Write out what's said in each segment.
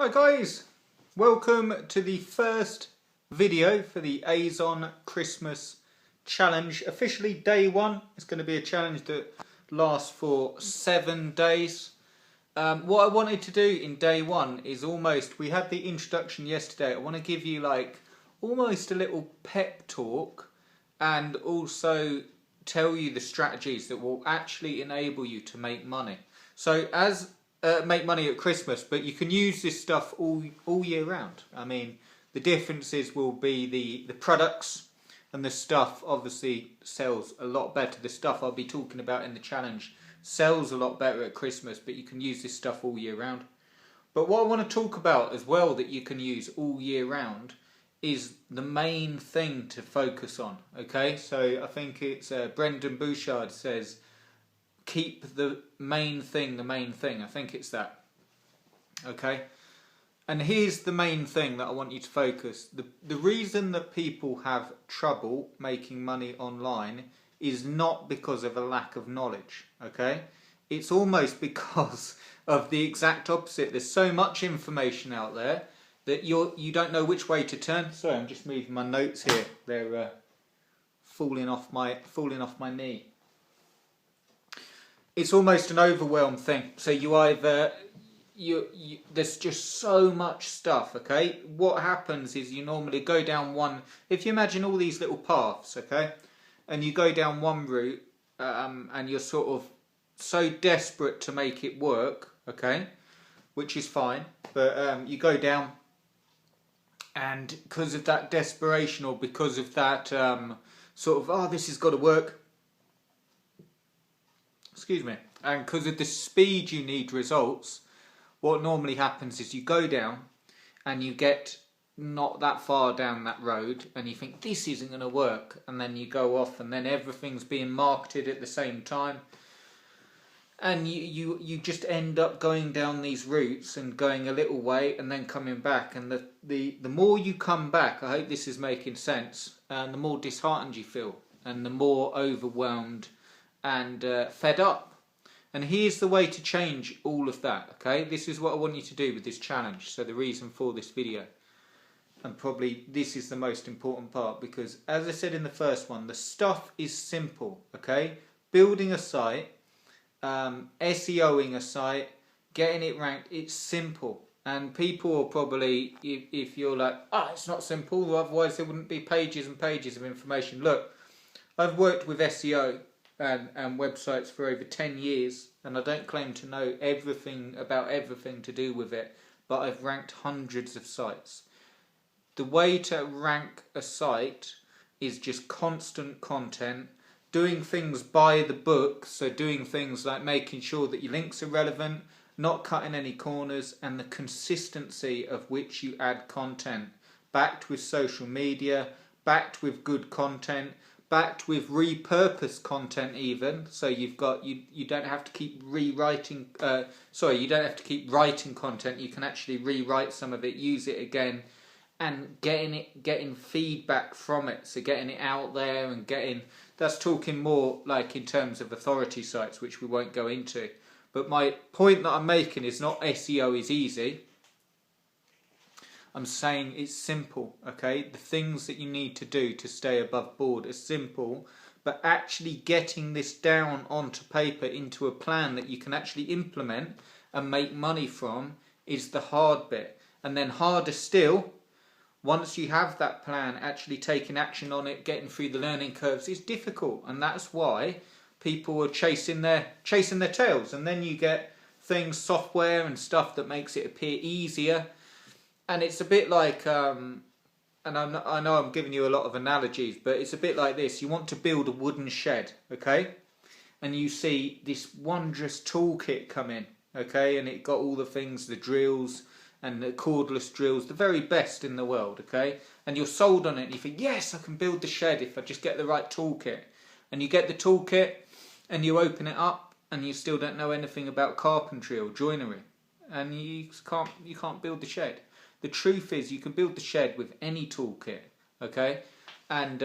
Hi guys, welcome to the first video for the Azon Christmas challenge. Officially day one. It's going to be a challenge that lasts for 7 days. What I wanted to do in day one is we had the introduction yesterday. I want to give you like almost a little pep talk and also tell you the strategies that will actually enable you to make money. So make money at Christmas, but you can use this stuff all year round. I mean, the differences will be the products, and the stuff obviously sells a lot better. The stuff I'll be talking about in the challenge sells a lot better at Christmas, but you can use this stuff all year round. But what I want to talk about as well that you can use all year round is the main thing to focus on. Okay, so I think it's Brendan Bouchard says, keep the main thing the main thing. I think it's that. Okay, and here's the main thing that I want you to focus. The reason that people have trouble making money online is not because of a lack of knowledge. Okay, it's almost because of the exact opposite. There's so much information out there that you don't know which way to turn. Sorry, I'm just moving my notes here. They're falling off my knee. It's almost an overwhelm thing. So you either there's just so much stuff. Okay, what happens is you normally go down one. If you imagine all these little paths, okay, and you go down one route, and you're sort of so desperate to make it work, okay, which is fine, but you go down. And because of that desperation, or because of that sort of, oh, this has got to work, excuse me, and because of the speed you need results, what normally happens is you go down and you get not that far down that road and you think this isn't going to work, and then you go off and then everything's being marketed at the same time. And you just end up going down these routes and going a little way and then coming back. And the more you come back, I hope this is making sense, and the more disheartened you feel and the more overwhelmed and fed up. And here's the way to change all of that, okay? This is what I want you to do with this challenge. So the reason for this video, and probably this is the most important part, because as I said in the first one, the stuff is simple, okay? Building a site, SEOing a site, getting it ranked, it's simple. And people will probably, if you're like, it's not simple, otherwise there wouldn't be pages and pages of information. Look, I've worked with SEO and websites for over 10 years, and I don't claim to know everything about everything to do with it, but I've ranked hundreds of sites. The way to rank a site is just constant content, doing things by the book, so doing things like making sure that your links are relevant, not cutting any corners, and the consistency of which you add content, backed with social media, backed with good content, backed with repurposed content even, so you don't have to keep rewriting, you don't have to keep writing content, you can actually rewrite some of it, use it again, and getting feedback from it, so getting it out there and that's talking more like in terms of authority sites, which we won't go into. But my point that I'm making is not SEO is easy. I'm saying it's simple, okay? The things that you need to do to stay above board are simple, but actually getting this down onto paper into a plan that you can actually implement and make money from is the hard bit. And then harder still, once you have that plan, actually taking action on it, getting through the learning curves is difficult, and that's why people are chasing their tails. And then you get things, software and stuff that makes it appear easier. And it's a bit like, and I know I'm giving you a lot of analogies, but it's a bit like this. You want to build a wooden shed, okay? And you see this wondrous toolkit come in, okay? And it got all the things, the drills, and the cordless drills, the very best in the world, okay? And you're sold on it, and you think, yes, I can build the shed if I just get the right toolkit. And you get the toolkit, and you open it up, and you still don't know anything about carpentry or joinery. And you can't build the shed. The truth is, you can build the shed with any toolkit, okay? And,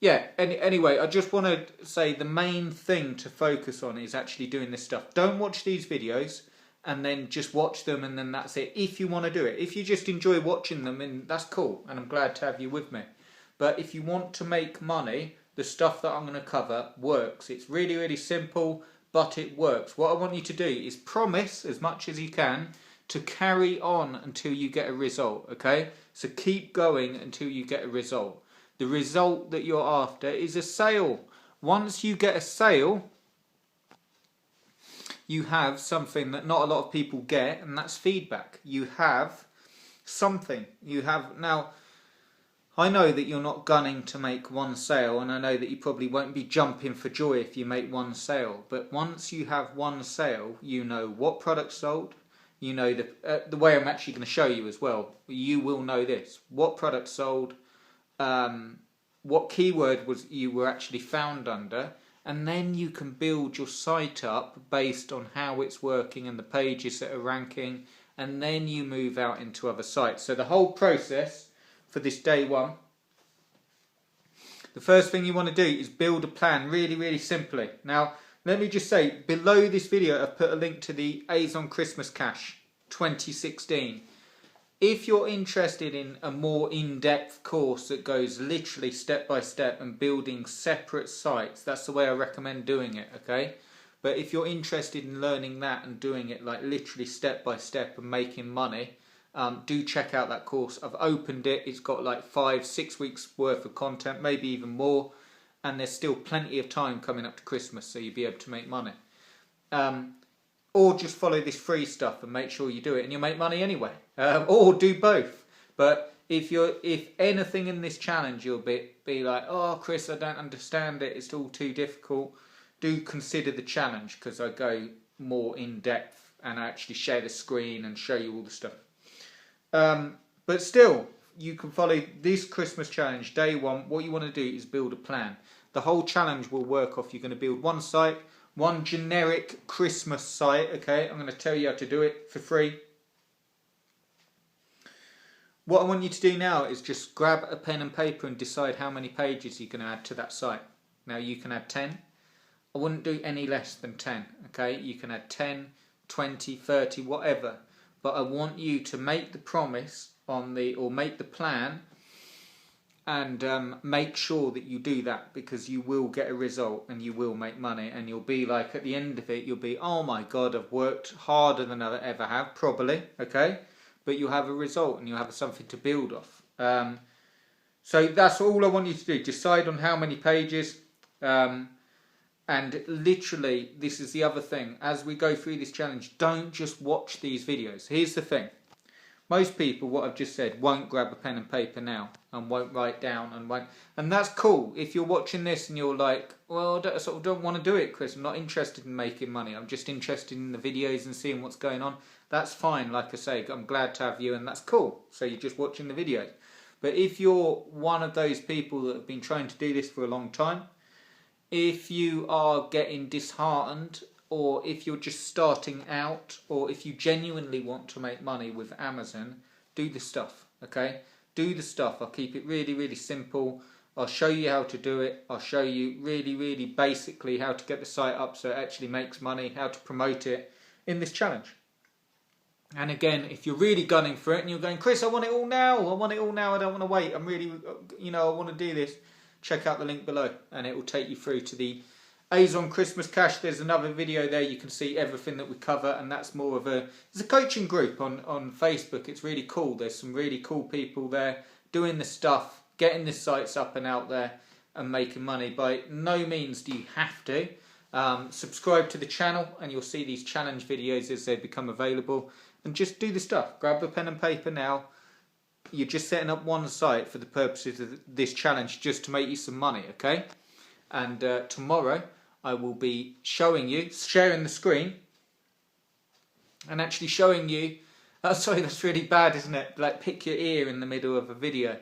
anyway, I just want to say the main thing to focus on is actually doing this stuff. Don't watch these videos and then just watch them, and then that's it. If you want to do it, if you just enjoy watching them, and that's cool, and I'm glad to have you with me. But if you want to make money, the stuff that I'm going to cover works. It's really, really simple, but it works. What I want you to do is promise as much as you can to carry on until you get a result, okay? So keep going until you get a result. The result that you're after is a sale. Once you get a sale, you have something that not a lot of people get, and that's feedback. You have something. You have now. I know that you're not gunning to make one sale, and I know that you probably won't be jumping for joy if you make one sale. But once you have one sale, you know what product sold. You know the way I'm actually going to show you as well. You will know this: what product sold, what keyword was you were actually found under, and then you can build your site up based on how it's working and the pages that are ranking, and then you move out into other sites. So the whole process for this day one, the first thing you want to do is build a plan really, really simply. Now, let me just say, below this video I've put a link to the Azon Christmas Cash 2016. If you're interested in a more in-depth course that goes literally step by step and building separate sites, that's the way I recommend doing it, okay? But if you're interested in learning that and doing it like literally step by step and making money, do check out that course. I've opened it. It's got like 5-6 weeks worth of content, maybe even more, and there's still plenty of time coming up to Christmas, so you'll be able to make money. Or just follow this free stuff and make sure you do it, and you'll make money anyway. Or do both. But if anything in this challenge you'll be like, oh Chris, I don't understand it, it's all too difficult, do consider the challenge, because I go more in depth and I actually share the screen and show you all the stuff. But still, you can follow this Christmas challenge day one. What you want to do is build a plan. The whole challenge will work off. You're going to build one site, one generic Christmas site. Okay, I'm going to tell you how to do it for free. What I want you to do now is just grab a pen and paper and decide how many pages you can add to that site. Now you can add 10. I wouldn't do any less than 10. Okay, you can add 10, 20, 30, whatever. But I want you to make the promise or make the plan, and make sure that you do that, because you will get a result and you will make money, and you'll be like, at the end of it, you'll be, oh my God, I've worked harder than I ever have, probably, okay? But you'll have a result and you'll have something to build off. So that's all I want you to do. Decide on how many pages. And literally, this is the other thing, as we go through this challenge, don't just watch these videos. Here's the thing. Most people, what I've just said, won't grab a pen and paper now and won't write down and that's cool. If you're watching this and you're like, well, I sort of don't want to do it, Chris, I'm not interested in making money, I'm just interested in the videos and seeing what's going on, that's fine. Like I say, I'm glad to have you, and that's cool. So you're just watching the videos. But if you're one of those people that have been trying to do this for a long time, if you are getting disheartened, or if you're just starting out, or if you genuinely want to make money with Amazon, do the stuff, okay? Do the stuff. I'll keep it really, really simple. I'll show you how to do it. I'll show you really, really basically how to get the site up so it actually makes money, how to promote it in this challenge. And again, if you're really gunning for it and you're going, Chris, I want it all now. I want it all now. I don't want to wait. I'm really, I want to do this. Check out the link below and it will take you through to the Azon Christmas Cash. There's another video there. You can see everything that we cover, and that's more of it's a coaching group on Facebook. It's really cool. There's some really cool people there doing the stuff, getting the sites up and out there and making money. By no means do you have to. Subscribe to the channel and you'll see these challenge videos as they become available, and just do the stuff. Grab a pen and paper now. You're just setting up one site for the purposes of this challenge, just to make you some money, okay? And tomorrow I will be showing you, sharing the screen, and actually showing you, oh sorry, that's really bad, isn't it? Like pick your ear in the middle of a video.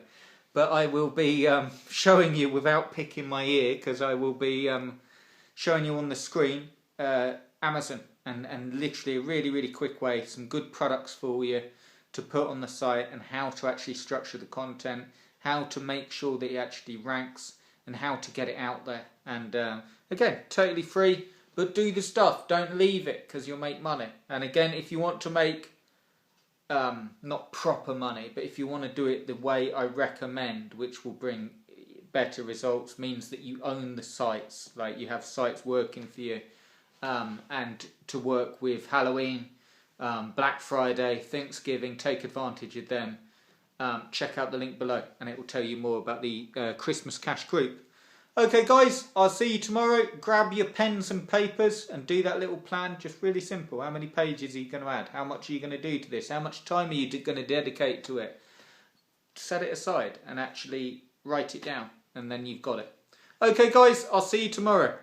But I will be showing you without picking my ear, because I will be showing you on the screen Amazon, and literally a really, really quick way, some good products for you to put on the site, and how to actually structure the content, how to make sure that it actually ranks, and how to get it out there. And again, totally free. But do the stuff. Don't leave it, because you'll make money. And again, if you want to make not proper money, but if you want to do it the way I recommend, which will bring better results, means that you own the sites. Like you have sites working for you, and to work with Halloween, Black Friday, Thanksgiving, take advantage of them. Check out the link below and it will tell you more about the Christmas Cash Group. Okay guys, I'll see you tomorrow. Grab your pens and papers and do that little plan. Just really simple. How many pages are you going to add? How much are you going to do to this? How much time are you going to dedicate to it? Set it aside and actually write it down, and then you've got it. Okay guys, I'll see you tomorrow.